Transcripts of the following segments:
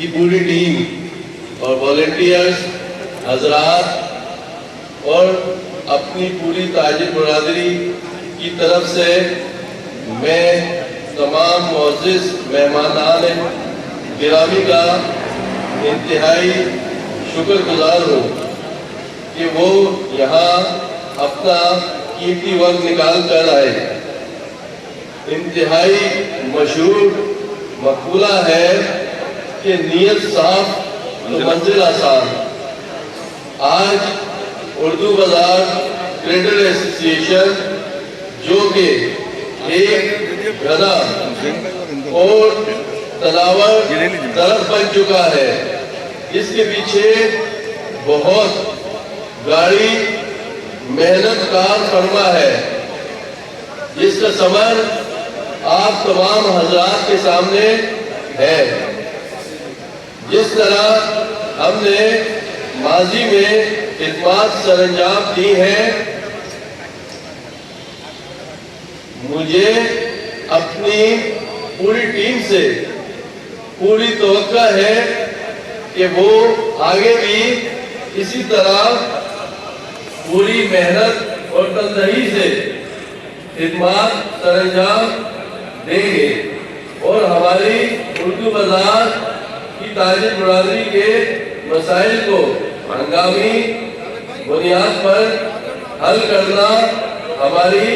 کی پوری ٹیم اور والنٹیئرز حضرات اور اپنی پوری تاجر برادری کی طرف سے میں تمام معزز مہمانان گرامی کا انتہائی شکر گزار ہوں کہ وہ یہاں اپنا قیمتی وقت نکال کر آئے۔ انتہائی مشہور مقولہ ہے کہ نیت صاف تو منزل آسان۔ آج اردو بازار ٹریڈر ایسوسی ایشن جو کہ ایک گھنا اور تناور طرف بن چکا ہے، اس کے پیچھے بہت گاڑی محنت کار فرما ہے، جس کا ثمر آپ تمام حضرات کے سامنے ہے۔ جس طرح ہم نے ماضی میں خدمات سر انجام دی ہیں، مجھے اپنی پوری ٹیم سے پوری توقع ہے کہ وہ آگے بھی اسی طرح پوری محنت اور تندہی سے خدمات سر انجام دیں گے اور ہماری اردو بازار کی تاجر برادری کے مسائل کو ہنگامی بنیاد پر حل کرنا ہماری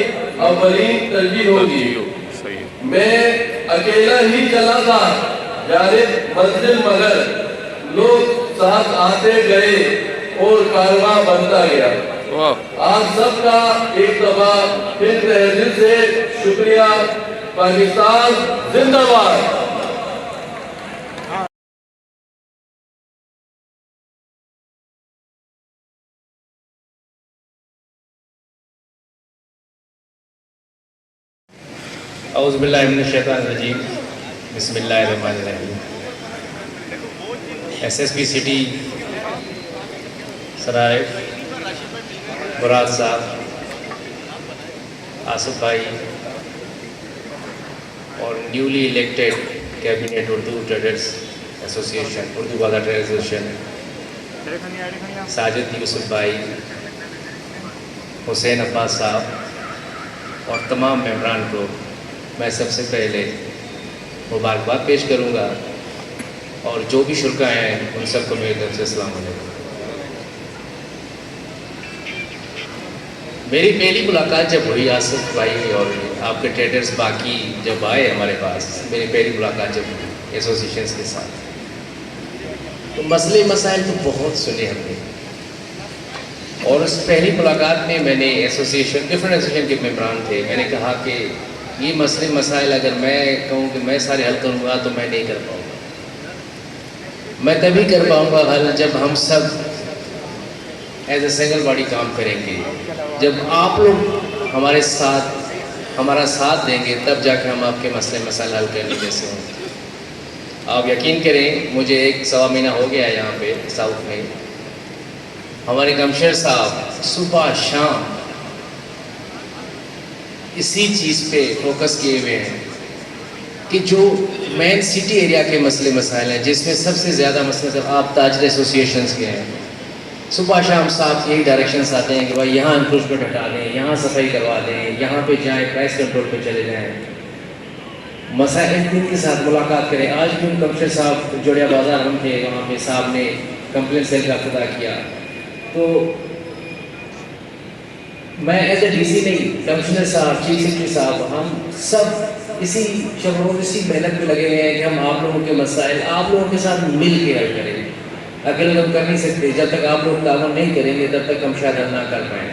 اولین ترجیح ہوگی۔ میں اکیلا ہی چلا تھا جانب منزل، مگر لوگ ساتھ آتے گئے اور کارواں بنتا گیا۔ آپ سب کا ایک دفعہ پھر تہہ دل سے شکریہ۔ پاکستان زندہ باد۔ اعوذ باللہ من الشیطان الرجیم، بسم اللہ الرحمن الرحیم۔ ایس ایس پی سٹی سرائے مراد صاحب، آصف بھائی اور newly elected cabinet Urdu traders ایسوسی ایشن، اردو بازار ٹریڈرز ایسوسی ایشن، ساجد یوسف بھائی، حسین عباس صاحب اور تمام ممبران کو میں سب سے پہلے مبارکباد پیش کروں گا، اور جو بھی شرکاء ہیں ان سب کو میری طرف سے السلام علیکم۔ میری پہلی ملاقات جب ہوئی آصف بھائی اور آپ کے ٹریڈرز باقی جب آئے ہمارے پاس، میری پہلی ملاقات جب ہوئی ایسوسی ایشنز کے ساتھ، تو مسئلے مسائل تو بہت سنے ہم نے، اور اس پہلی ملاقات میں نے ایسوسی ایشن ڈفرینٹ ایسوسی ایشن کے ممبران تھے، میں نے کہا کہ یہ مسئلے مسائل اگر میں کہوں کہ میں سارے حل کروں گا تو میں نہیں کر پاؤں گا۔ میں تبھی کر پاؤں گا حل جب ہم سب ایز اے سنگل باڈی کام کریں گے، جب آپ لوگ ہمارے ساتھ ہمارا ساتھ دیں گے، تب جا کے ہم آپ کے مسئلے مسائل حل کرنے جیسے ہوں گے۔ آپ یقین کریں، مجھے 1-1.25 مہینہ ہو گیا ہے یہاں پہ ساؤتھ میں، ہمارے کمشنر صاحب صبح شام اسی چیز پہ فوکس کیے ہوئے ہیں کہ جو مین سٹی ایریا کے مسئلے مسائل ہیں، جس میں سب سے زیادہ مسئلے آپ تاجر ایسوسی ایشنز کے ہیں، صبح شام صاحب یہی ڈائریکشنز آتے ہیں کہ بھائی یہاں انکروچمنٹ ہٹا دیں، یہاں صفائی کروا دیں، یہاں پہ جائیں، پرائس کنٹرول پہ چلے جائیں، مسائل ان کے ساتھ ملاقات کریں۔ آج بھی کمشنر صاحب جوڑیا بازار ہم تھے، وہاں پہ صاحب نے کمپلین سیل کا افتتاح کیا، تو میں ایز اے ڈی سی نہیں، کمشنر صاحب، چیف سیکرٹری صاحب، ہم سب اسی شبوں اسی محنت میں لگے ہوئے ہیں کہ ہم آپ لوگوں کے مسائل آپ لوگوں کے ساتھ مل کے حل کریں۔ اکیلے ہم کر نہیں سکتے، جب تک آپ لوگ تعاون نہیں کریں گے تب تک ہم شاید حل نہ کر پائیں۔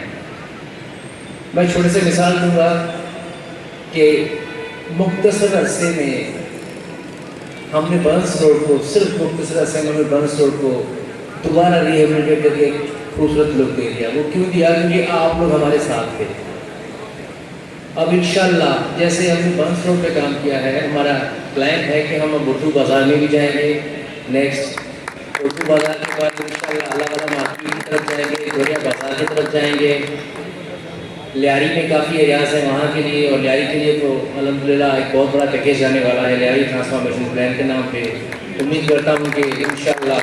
میں چھوٹے سے مثال دوں گا کہ مختصر عرصے میں ہم نے برنس روڈ کو، صرف مختصر عرصے میں برنس روڈ کو دوبارہ ری ایبلیٹیٹ کر کے خوبصورت لک دے دیا۔ وہ کیوں دیا؟ کیونکہ آپ لوگ ہمارے ساتھ تھے۔ اب انشاءاللہ جیسے ہم نے برنس روڈ پہ کام کیا ہے، ہمارا پلان ہے کہ ہم اب اردو بازار میں بھی جائیں گے، نیکسٹ اردو بازار کے بعد انشاءاللہ اللہ والا مارکیٹ کی طرف جائیں گے، جوڑیا بازار کی طرف جائیں گے، لیاری میں کافی ایریاز ہیں وہاں کے لیے، اور لیاری کے لیے تو الحمدللہ ایک بہت بڑا پیکیج آنے والا ہے لیاری ٹرانسفارمیشن پلان کے نام پہ۔ امید کرتا ہوں کہ انشاءاللہ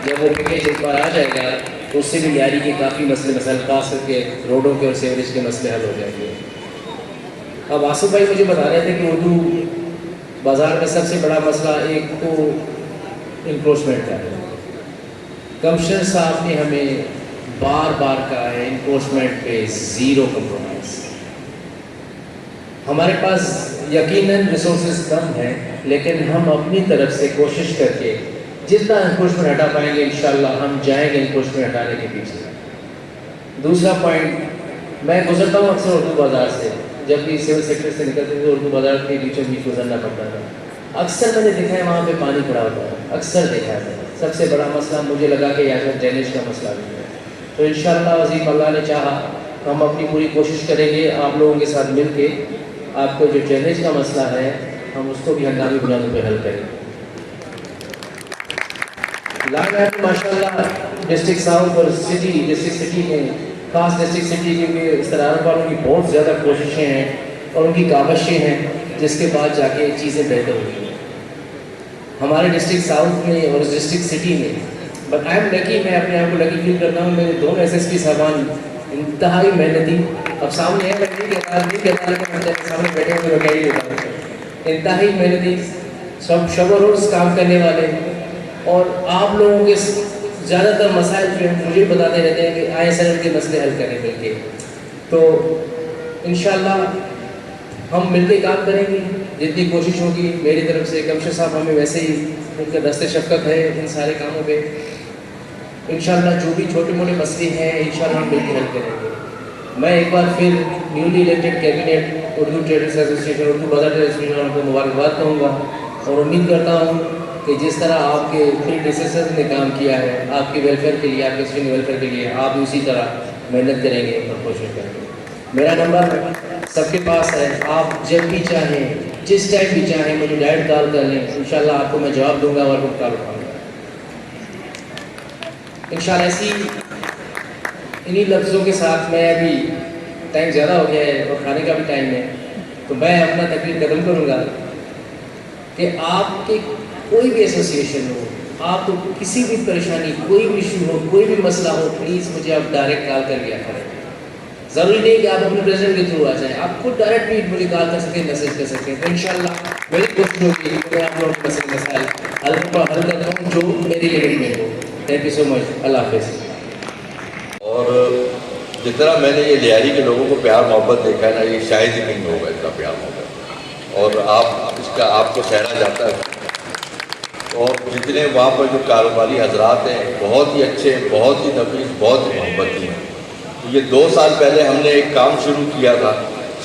جب وہ پیکیج ایک بار آ جائے گا تو اس سے بھی لیاری کے کافی مسائل خاص کر کے روڈوں کے اور سیوریج کے مسئلے حل ہو جائیں گے. اب آصف بھائی مجھے بتا رہے تھے کہ اردو بازار میں سب سے بڑا مسئلہ ایک تو انکروچمنٹ کا ہے. کمشنر صاحب نے ہمیں بار بار کہا ہے انکروچمنٹ پہ زیرو کمپرومائز. ہمارے پاس یقیناً ریسورسز کم ہیں لیکن ہم اپنی طرف سے کوشش کر کے جتنا انکروچمنٹ ہٹا پائیں گے انشاءاللہ ہم جائیں گے انکروچمنٹ ہٹانے کے پیچھے. دوسرا پوائنٹ، میں گزرتا ہوں اکثر اردو بازار سے، جب بھی سول سیکٹر سے نکلتے تھے اردو بازار کے بیچوں بیچ گزرنا پڑتا تھا. اکثر میں نے دیکھا ہے وہاں پہ پانی پڑا ہوتا ہے، اکثر دیکھا ہے. سب سے بڑا مسئلہ مجھے لگا کہ یہاں پر ڈرینیج کا مسئلہ بھی ہے. تو انشاءاللہ عظیم اللہ نے چاہا ہم اپنی پوری کوشش کریں گے آپ لوگوں کے ساتھ مل کے آپ کو جو ڈرینیج کا مسئلہ ہے ہم اس کو بھی ہنگامی بنیادوں پہ حل کریں. ماشاء اللہ ڈسٹرکٹ ساؤتھ اور ڈسٹرکٹ سٹی میں خاص ڈسٹرکٹ سٹی کیونکہ استعارت والوں کی بہت زیادہ کوششیں ہیں اور ان کی کاوشیں ہیں جس کے بعد جا کے چیزیں بہتر ہوئی ہیں. ہمارے ڈسٹرکٹ ساؤتھ میں اور ڈسٹرکٹ سٹی میں بٹ آئی ایم لکی، میں اپنے آپ کو لکی فیل کرتا ہوں. میرے دونوں ایس ایس پی صاحبان انتہائی محنتی، اب سامنے ہے میں نہیں کہتا لیکن سامنے بیٹھے ہوئے میں کہہ ہی دیتا ہوں، انتہائی محنتی، سب شب و روز کام کرنے والے. اور آپ لوگوں کے زیادہ تر مسائل جو ہیں مجھے بتاتے رہتے ہیں کہ آئے سر کے مسئلے حل کریں مل کے. تو انشاءاللہ ہم مل کے کام کریں گے جتنی کوشش ہوگی. میری طرف سے کمشنر صاحب ہمیں ویسے ہی ان کا دست شفقت ہے ان سارے کاموں پہ. انشاءاللہ جو بھی چھوٹے موٹے مسئلے ہیں انشاءاللہ ہم مل کے حل کریں گے. میں ایک بار پھر newly elected cabinet Urdu traders association Urdu بازار ایسوسیشن کو مبارکباد کہوں گا اور امید کرتا ہوں کہ جس طرح آپ کے پریڈیسیسرز نے کام کیا ہے آپ کے ویلفیئر کے لیے، آپ کے اسٹوڈنٹ ویلفیئر کے لیے، آپ بھی اسی طرح محنت کریں گے اور کوشش کریں گے. میرا نمبر سب کے پاس ہے، آپ جب بھی چاہیں جس ٹائم بھی چاہیں مجھے ڈائریکٹ کال کر لیں، انشاءاللہ آپ کو میں جواب دوں گا اور وہ کال اٹھاؤں گا انشاءاللہ. ایسی انہی لفظوں کے ساتھ میں ابھی ٹائم زیادہ ہو گیا ہے اور کھانے کا بھی ٹائم ہے تو میں اپنا تقریر ختم کروں گا کہ آپ کے کوئی بھی ایسوسیشن ہو، آپ کو کسی بھی پریشانی، کوئی بھی ایشو ہو، کوئی بھی مسئلہ ہو، پلیز مجھے آپ ڈائریکٹ کال کر لیا کریں. ضروری نہیں کہ آپ اپنے پریزیڈنٹ کے تھرو آ جائیں، آپ خود ڈائریکٹ بھی مجھے کال کر سکیں، میسج کر سکیں. تو انشاءاللہ میری کوشش ہوگی کہ میں آپ لوگوں کے مسائل حل کرتا ہوں جو میری لمٹ میں ہو. تھینک یو سو مچ. اللہ حافظ. اور جتنا میں نے یہ لیاری کے لوگوں کو پیار محبت دیکھا ہے نا، یہ شاید ہی نہیں ہوگا اتنا پیار محبت. اور آپ اس کا آپ کو سہرا جاتا ہے. اور جتنے وہاں پر جو کاروباری حضرات ہیں بہت ہی اچھے، بہت ہی نفیس، بہت ہی محبتی ہیں. یہ 2 سال پہلے ہم نے ایک کام شروع کیا تھا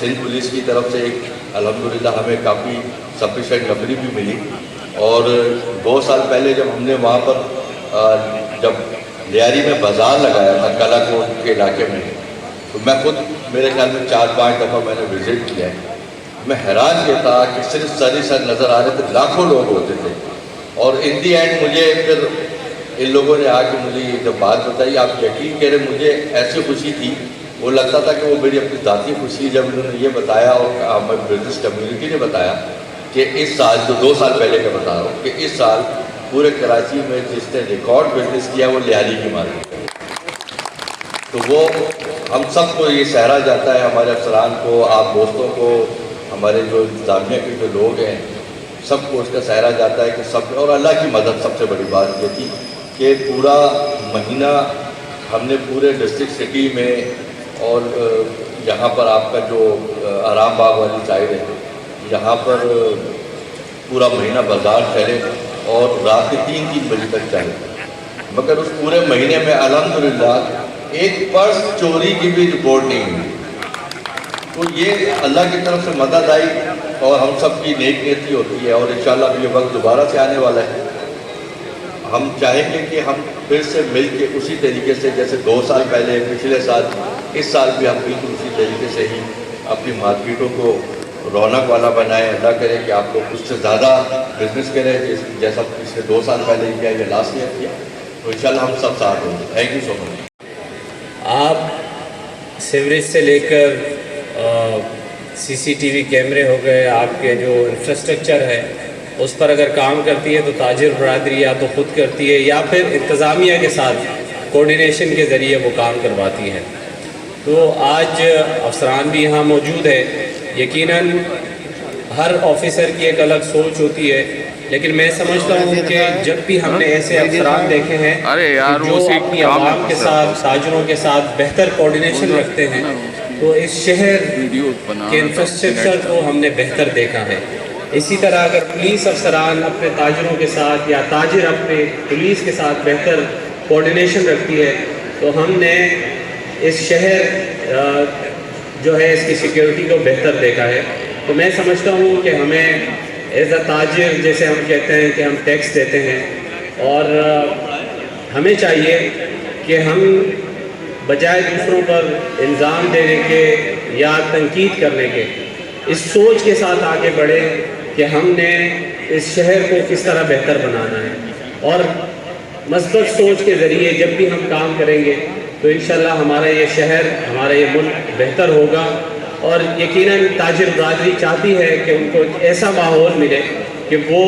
سندھ پولیس کی طرف سے. ایک الحمدللہ ہمیں کافی سفیشینٹ نمبری بھی ملی. اور 2 سال پہلے جب ہم نے وہاں پر جب لیاری میں بازار لگایا تھا کلا کوٹ کے علاقے میں، تو میں خود میرے خیال میں 4-5 دفعہ میں نے وزٹ کیا ہے. میں حیران یہ تھا کہ صرف سر ہی سر نظر آ رہے تھے، لاکھوں لوگ ہوتے تھے. اور ان دی اینڈ مجھے پھر ان لوگوں نے آ کے مجھے یہ جب بات بتائی، آپ یقین کریں مجھے ایسی خوشی تھی، وہ لگتا تھا کہ وہ میری اپنی ذاتی خوشی. جب انہوں نے یہ بتایا اور ہمیں بزنس کمیونٹی نے بتایا کہ اس سال، جو 2 سال پہلے کا بتا رہا ہوں، کہ اس سال پورے کراچی میں جس نے ریکارڈ بزنس کیا وہ لیاری کی مارکیٹ ہے. تو وہ ہم سب کو یہ سہرا جاتا ہے، ہمارے افسران کو، آپ دوستوں کو، ہمارے جو انتظامیہ کے جو لوگ ہیں سب کو اس کا سہرا جاتا ہے کہ سب. اور اللہ کی مدد سب سے بڑی بات یہ تھی کہ پورا مہینہ ہم نے پورے ڈسٹرکٹ سٹی میں اور یہاں پر آپ کا جو آرام باغ والی سائڈ ہے یہاں پر پورا مہینہ بازار چلے اور رات کے 3-3 بجے تک چلے. مگر اس پورے مہینے میں الحمدللہ ایک پرس چوری کی بھی رپورٹ نہیں ہوئی. تو یہ اللہ کی طرف سے مدد آئی اور ہم سب کی نیک نیتی ہوتی ہے. اور انشاءاللہ اب یہ وقت دوبارہ سے آنے والا ہے. ہم چاہیں گے کہ ہم پھر سے مل کے اسی طریقے سے جیسے 2 سال پہلے، پچھلے سال، اس سال بھی ہم بالکل اسی طریقے سے ہی اپنی مارکیٹوں کو رونق والا بنائیں. اللہ کرے کہ آپ لوگ کچھ سے زیادہ بزنس کریں جیسا پچھلے 2 سال پہلے کیا یا لاسٹ ایئر کیا. تو انشاءاللہ ہم سب ساتھ ہوں گے. تھینک یو سو مچ. آپ سیوریج سے لے کر CCTV کیمرے ہو گئے، آپ کے جو انفراسٹرکچر ہے اس پر اگر کام کرتی ہے تو تاجر برادری یا تو خود کرتی ہے یا پھر انتظامیہ کے ساتھ کوارڈینیشن کے ذریعے وہ کام کرواتی ہے۔ تو آج افسران بھی یہاں موجود ہے۔ یقیناً ہر آفیسر کی ایک الگ سوچ ہوتی ہے، لیکن میں سمجھتا ہوں کہ جب بھی ہم نے ایسے افسران دیکھے ہیں جو اپنی عوام کے ساتھ، تاجروں کے ساتھ بہتر کوارڈینیشن رکھتے ہیں، تو اس شہر کے انفراسٹرکچر کو ہم نے بہتر دیکھا ہے۔ اسی طرح اگر پولیس افسران اپنے تاجروں کے ساتھ یا تاجر اپنے پولیس کے ساتھ بہتر کوارڈینیشن رکھتی ہے تو ہم نے اس شہر جو ہے اس کی سیکیورٹی کو بہتر دیکھا ہے۔ تو میں سمجھتا ہوں کہ ہمیں ایز اے تاجر، جیسے ہم کہتے ہیں کہ ہم ٹیکس دیتے ہیں، اور ہمیں چاہیے کہ ہم بجائے دوسروں پر الزام دینے کے یا تنقید کرنے کے اس سوچ کے ساتھ آگے بڑھیں کہ ہم نے اس شہر کو کس طرح بہتر بنانا ہے، اور مثبت سوچ کے ذریعے جب بھی ہم کام کریں گے تو انشاءاللہ ہمارا یہ شہر، ہمارا یہ ملک بہتر ہوگا۔ اور یقیناً تاجر برادری چاہتی ہے کہ ان کو ایک ایسا ماحول ملے کہ وہ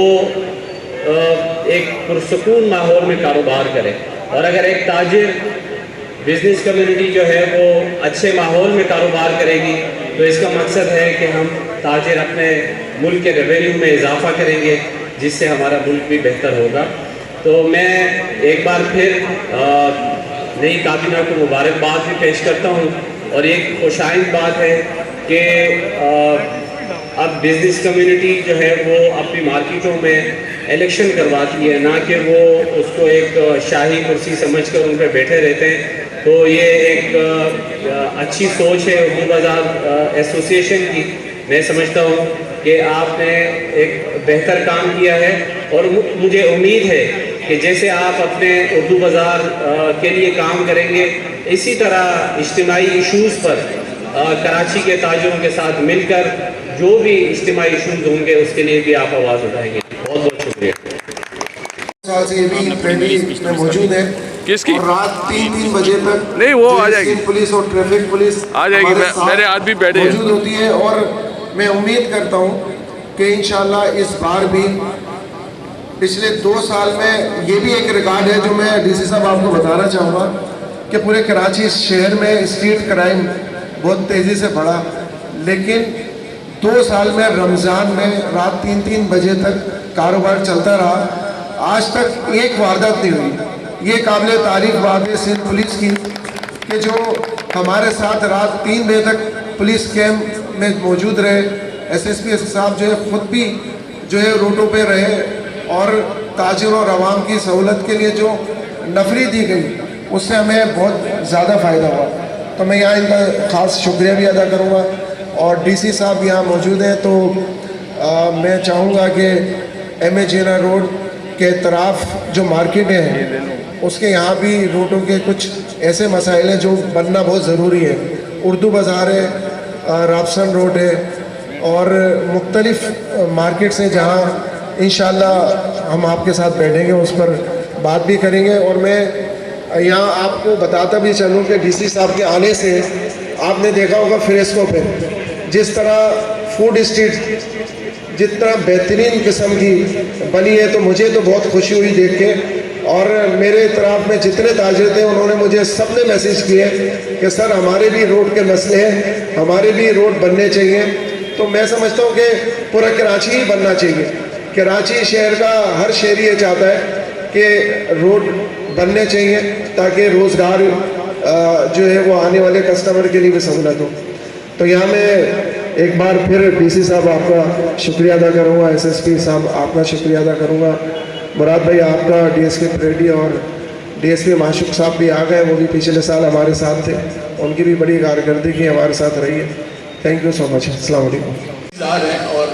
ایک پرسکون ماحول میں کاروبار کرے، اور اگر ایک تاجر بزنس کمیونٹی جو ہے وہ اچھے ماحول میں کاروبار کرے گی تو اس کا مقصد ہے کہ ہم تاجر اپنے ملک کے ریونیو میں اضافہ کریں گے، جس سے ہمارا ملک بھی بہتر ہوگا۔ تو میں ایک بار پھر نئی کابینہ کو مبارکباد بھی پیش کرتا ہوں، اور ایک خوشائند بات ہے کہ اب بزنس کمیونٹی جو ہے وہ اپنی مارکیٹوں میں الیکشن کرواتی ہے، نہ کہ وہ اس کو ایک شاہی کرسی سمجھ کر ان پہ بیٹھے رہتے ہیں۔ تو یہ ایک اچھی سوچ ہے اردو بازار ایسوسیشن کی۔ میں سمجھتا ہوں کہ آپ نے ایک بہتر کام کیا ہے، اور مجھے امید ہے کہ جیسے آپ اپنے اردو بازار کے لیے کام کریں گے، اسی طرح اجتماعی ایشوز پر کراچی کے تاجروں کے ساتھ مل کر جو بھی اجتماعی ایشوز ہوں گے اس کے لیے بھی آپ آواز اٹھائیں گے۔ بہت بہت شکریہ۔ سال سے یہ بھی پریڈی میں موجود ہے، کس کی؟ اور رات 3 بجے تک نہیں، وہ آ جائے گی، پولیس اور ٹریفک پولیس آ جائے گی، میرے ہاتھ بھی بیٹھے ہیں، موجود ہوتی ہے۔ اور میں امید کرتا ہوں کہ انشاءاللہ اس بار بھی، پچھلے 2 سال میں یہ بھی ایک ریکارڈ ہے جو میں ڈی سی صاحب آپ کو بتانا چاہوں گا کہ پورے کراچی شہر میں اسٹریٹ کرائم بہت تیزی سے بڑھا، لیکن 2 سال میں رمضان میں رات 3 بجے تک کاروبار چلتا رہا، آج تک ایک واردات نہیں ہوئی۔ یہ قابل تعریف بات ہے سندھ پولیس کی کہ جو ہمارے ساتھ رات 3 بجے تک پولیس کیمپ میں موجود رہے۔ ایس ایس پی صاحب جو ہے خود بھی جو ہے روڈوں پہ رہے، اور تاجروں اور عوام کی سہولت کے لیے جو نفری دی گئی اس سے ہمیں بہت زیادہ فائدہ ہوا۔ تو میں یہاں ان کا خاص شکریہ بھی ادا کروں گا، اور ڈی سی صاحب یہاں موجود ہیں تو میں چاہوں گا کہ ایم اے جینا روڈ کے اطراف جو مارکیٹیں ہیں اس کے یہاں بھی روڈوں کے کچھ ایسے مسائل ہیں جو بننا بہت ضروری ہے۔ اردو بازار ہے، رابسن روڈ ہے، اور مختلف مارکیٹس ہیں جہاں انشاءاللہ ہم آپ کے ساتھ بیٹھیں گے، اس پر بات بھی کریں گے۔ اور میں یہاں آپ کو بتاتا بھی چلوں کہ ڈی سی صاحب کے آنے سے آپ نے دیکھا ہوگا فریسکو پہ جس طرح فوڈ اسٹریٹ جتنا بہترین قسم کی بنی ہے، تو مجھے تو بہت خوشی ہوئی دیکھ کے۔ اور میرے اطراف میں جتنے تاجر تھے انہوں نے مجھے سب نے میسیج کیے کہ سر ہمارے بھی روڈ کے مسئلے ہیں، ہمارے بھی روڈ بننے چاہیے۔ تو میں سمجھتا ہوں کہ پورا کراچی ہی بننا چاہیے۔ کراچی شہر کا ہر شہری یہ چاہتا ہے کہ روڈ بننے چاہیے تاکہ روزگار جو ہے وہ آنے والے کسٹمر کے لیے بھی سہولت ہو۔ تو یہاں میں ایک بار پھر ڈی سی صاحب آپ کا شکریہ ادا کروں گا، ایس ایس پی صاحب آپ کا شکریہ ادا کروں گا، مراد بھائی آپ کا، ڈی ایس پی پریڈی اور ڈی ایس پی معشوق صاحب بھی آ گئے، وہ بھی پچھلے سال ہمارے ساتھ تھے، ان کی بھی بڑی کارکردگی ہمارے ساتھ رہی ہے۔ تھینک یو سو مچ، السلام علیکم۔ ہیں اور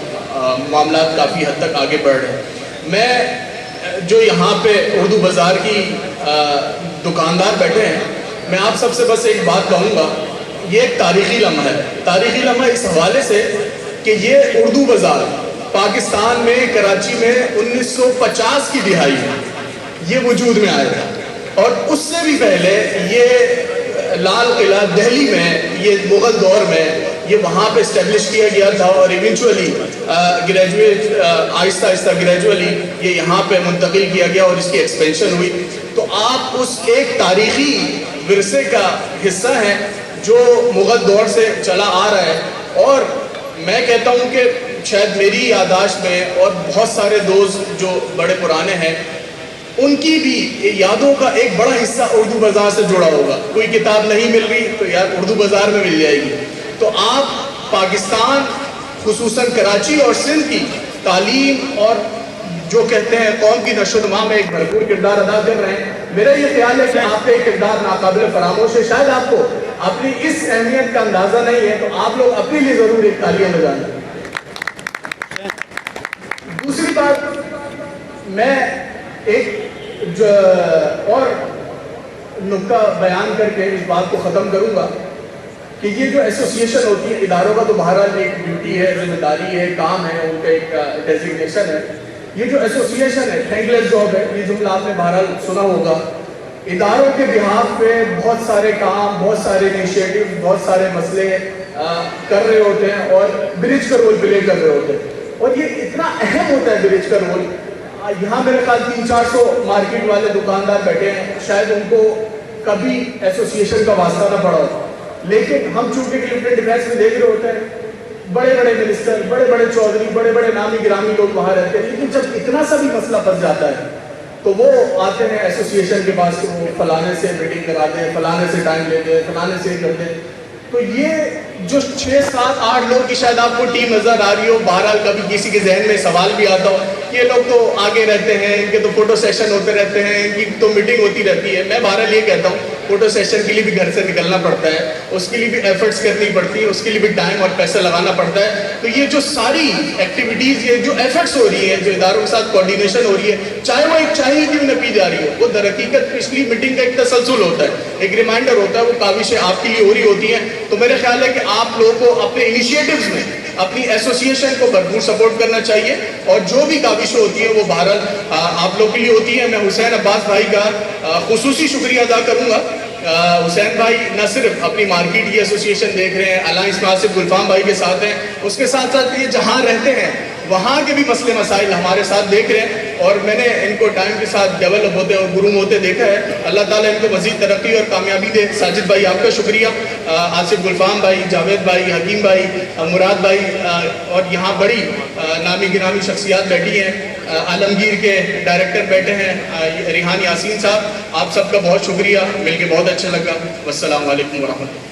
معاملات کافی حد تک آگے بڑھ رہے ہیں۔ میں جو یہاں پہ اردو بازار کی دکاندار بیٹھے ہیں، میں آپ سب سے بس ایک بات کہوں گا، یہ ایک تاریخی لمحہ ہے۔ تاریخی لمحہ اس حوالے سے کہ یہ اردو بازار پاکستان میں کراچی میں 1950 کی دہائی میں یہ وجود میں آیا تھا، اور اس سے بھی پہلے یہ لال قلعہ دہلی میں یہ مغل دور میں یہ وہاں پہ اسٹیبلش کیا گیا تھا اور ایونچولی آہستہ آہستہ گریجولی یہ یہاں پہ منتقل کیا گیا اور اس کی ایکسپینشن ہوئی. تو آپ اس ایک تاریخی ورثے کا حصہ ہیں جو مغل دور سے چلا آ رہا ہے. اور میں کہتا ہوں کہ شاید میری یادداشت میں اور بہت سارے دوست جو بڑے پرانے ہیں ان کی بھی یادوں کا ایک بڑا حصہ اردو بازار سے جڑا ہوگا. کوئی کتاب نہیں مل رہی تو یار اردو بازار میں مل جائے گی. تو آپ پاکستان خصوصاً کراچی اور سندھ کی تعلیم اور جو کہتے ہیں قوم کی نشو و نما میں ایک بھرپور کردار ادا کر رہے ہیں. میرا یہ خیال ہے کہ آپ کا ایک کردار ناقابل فراموش ہے. شاید آپ کو اپنی اس اہمیت کا اندازہ نہیں ہے تو آپ لوگ اپنے لیے ضرور ایک تالیاں بجائیں. دوسری بات میں ایک اور نکتہ بیان کر کے اس بات کو ختم کروں گا کہ یہ جو ایسوسیشن ہوتی ہے اداروں کا تو بہرحال ایک ڈیوٹی ہے, ذمہ داری ہے, کام ہے, ان کا ایک ڈیزگنیشن ہے. یہ جو ایسوسیشن ہے تھینک لیس جاب ہے, یہ جملہ آپ نے بہرحال سنا ہوگا. اداروں کے بہاف پہ بہت سارے کام, بہت سارے انیشیٹو, بہت سارے مسئلے کر رہے ہوتے ہیں اور برج کا رول پلے کر رہے ہوتے ہیں. اور یہ اتنا اہم ہوتا ہے برج کا رول. یہاں میرے خیال 300-400 مارکیٹ والے دکاندار بیٹھے ہیں, شاید ان کو کبھی ایسوسیشن کا واسطہ نہ پڑا ہو, لیکن ہم چونکہ کلپٹن ڈیفینس میں دیکھ رہے ہوتے ہیں بڑے بڑے منسٹر, بڑے بڑے چودھری, بڑے بڑے نامی گرامی لوگ وہاں رہتے ہیں, لیکن جب اتنا سا بھی مسئلہ پھنس جاتا ہے تو وہ آتے ہیں ایسوسیشن کے پاس کہ وہ فلانے سے میٹنگ کراتے ہیں, فلانے سے ٹائم لیتے ہیں, فلانے سے کرتے ہیں. تو یہ جو 6-7-8 لوگ کی شاید آپ کو ٹیم نظر آ رہی ہو, بہرحال کبھی کسی کے ذہن میں سوال بھی آتا ہو یہ لوگ تو آگے رہتے ہیں, ان کے تو فوٹو سیشن ہوتے رہتے ہیں, ان کی تو میٹنگ ہوتی رہتی ہے. میں بہرحال یہ کہتا ہوں فوٹو سیشن کے لیے بھی گھر سے نکلنا پڑتا ہے, اس کے لیے بھی ایفرٹس کرنی پڑتی ہے, اس کے لیے بھی ٹائم اور پیسہ لگانا پڑتا ہے. تو یہ جو ساری ایکٹیویٹیز, یہ جو ایفرٹس ہو رہی ہیں, جو اداروں کے ساتھ کوارڈینیشن ہو رہی ہے, چاہے وہ ایک چائے کیوں نہ پی جا رہی ہو, وہ در حقیقت پچھلی میٹنگ کا ایک تسلسل ہوتا ہے, ایک ریمائنڈر ہوتا ہے, وہ کاوشیں آپ کے لیے ہو رہی ہوتی ہیں. تو میرا خیال ہے کہ آپ لوگوں کو اپنے انیشیٹوز میں اپنی ایسوسیشن کو بھرپور سپورٹ کرنا چاہیے, اور جو بھی کاوشیں ہوتی ہیں وہ بہرحال آپ لوگ کے لیے ہوتی ہیں. میں حسین عباس بھائی کا خصوصی شکریہ ادا کروں گا. حسین بھائی نہ صرف اپنی مارکیٹ کی ایسوسیشن دیکھ رہے ہیں, الائنس میں آصف گلفام بھائی کے ساتھ ہیں, اس کے ساتھ ساتھ یہ جہاں رہتے ہیں وہاں کے بھی مسئلے مسائل ہمارے ساتھ دیکھ رہے ہیں, اور میں نے ان کو ٹائم کے ساتھ ڈیولپ ہوتے اور گروم ہوتے دیکھا ہے. اللہ تعالیٰ ان کو مزید ترقی اور کامیابی دے. ساجد بھائی آپ کا شکریہ, آصف گلفام بھائی, جاوید بھائی, حکیم بھائی, مراد بھائی, اور یہاں بڑی نامی گرامی شخصیات بیٹھی ہیں, عالمگیر کے ڈائریکٹر بیٹھے ہیں ریحان یاسین صاحب, آپ سب کا بہت شکریہ, مل کے بہت اچھا لگا. والسلام علیکم ورحمۃ اللہ.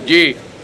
جی